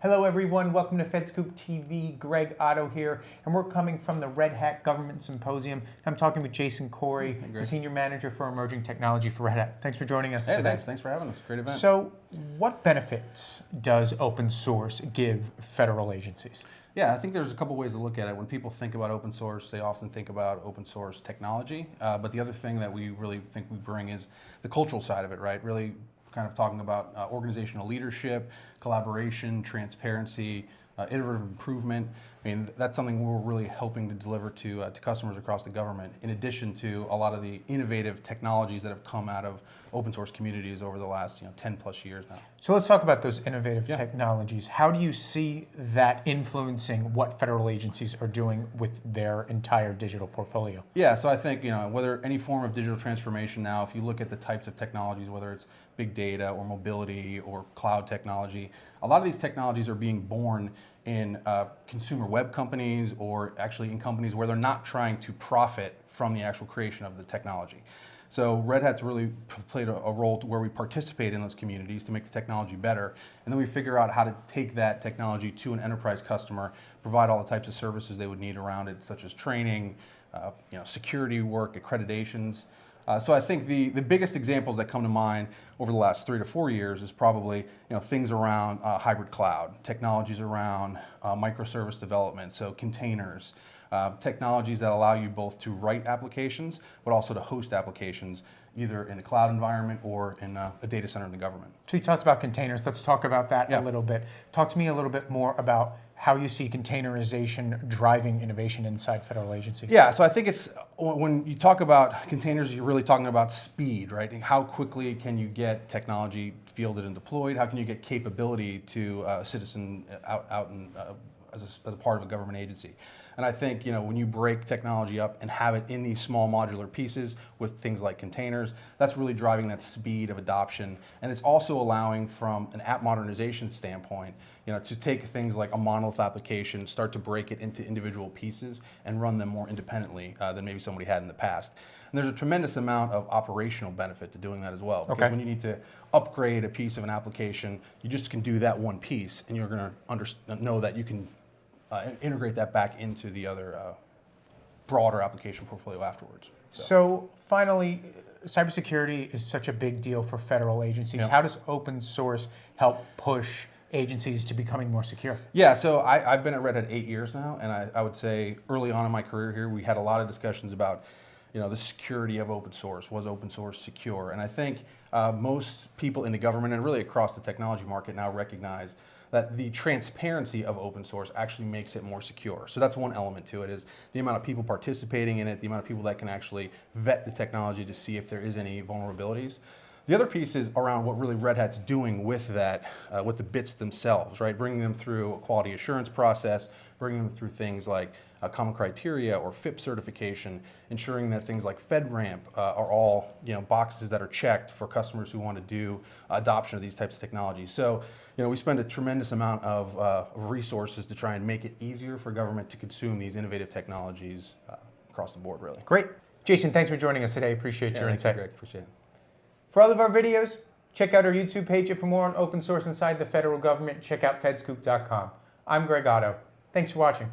Hello everyone, welcome to FedScoop TV. Greg Otto here, and we're coming from the Red Hat Government Symposium. I'm talking with Jason Corey, the Senior Manager for Emerging Technology for Red Hat. Thanks for joining us today. Thanks for having us. Great event. So, what benefits does open source give federal agencies? Yeah, I think there's a couple ways to look at it. When people think about open source, they often think about open source technology. But the other thing that we really think we bring is the cultural side of it, right? Really kind of talking about organizational leadership, collaboration, transparency, iterative improvement. I mean, that's something we're really helping to deliver to customers across the government, in addition to a lot of the innovative technologies that have come out of open source communities over the last 10 plus years now. So let's talk about those innovative technologies. How do you see that influencing what federal agencies are doing with their entire digital portfolio? Yeah, so I think whether any form of digital transformation now, if you look at the types of technologies, whether it's big data or mobility or cloud technology, a lot of these technologies are being born in consumer web companies, or actually in companies where they're not trying to profit from the actual creation of the technology. So Red Hat's really played a role to where we participate in those communities to make the technology better, and then we figure out how to take that technology to an enterprise customer, provide all the types of services they would need around it, such as training, security work, accreditations. So I think the biggest examples that come to mind over the last 3 to 4 years is probably things around hybrid cloud, technologies around microservice development, so containers, technologies that allow you both to write applications but also to host applications either in a cloud environment or in a data center in the government. So you talked about containers. Let's talk about that a little bit. Talk to me a little bit more about how you see containerization driving innovation inside federal agencies. Yeah, so I think it's, when you talk about containers, you're really talking about speed, right? And how quickly can you get technology fielded and deployed? How can you get capability to a citizen out and as a part of a government agency? And I think when you break technology up and have it in these small modular pieces with things like containers, that's really driving that speed of adoption. And it's also allowing, from an app modernization standpoint, to take things like a monolith application, start to break it into individual pieces and run them more independently than maybe somebody had in the past. And there's a tremendous amount of operational benefit to doing that as well. Because when you need to upgrade a piece of an application, you just can do that one piece, and you're going to know that you can integrate that back into the other broader application portfolio afterwards. So finally, cybersecurity is such a big deal for federal agencies. How does open source help push agencies to becoming more secure? Yeah, so I've been at Red Hat 8 years now, and I would say early on in my career here, we had a lot of discussions about the security of open source. Was open source secure? And I think most people in the government and really across the technology market now recognize that the transparency of open source actually makes it more secure. So that's one element to it, is the amount of people participating in it, the amount of people that can actually vet the technology to see if there is any vulnerabilities. The other piece is around what really Red Hat's doing with that, with the bits themselves, right? Bringing them through a quality assurance process, bringing them through things like common criteria or FIP certification, ensuring that things like FedRAMP are all boxes that are checked for customers who want to do adoption of these types of technologies. So we spend a tremendous amount of resources to try and make it easier for government to consume these innovative technologies across the board, really. Great. Jason, thanks for joining us today. Appreciate your insight. Thank you, Greg. Appreciate it. For all of our videos, check out our YouTube page. And for more on open source inside the federal government, check out fedscoop.com. I'm Greg Otto. Thanks for watching.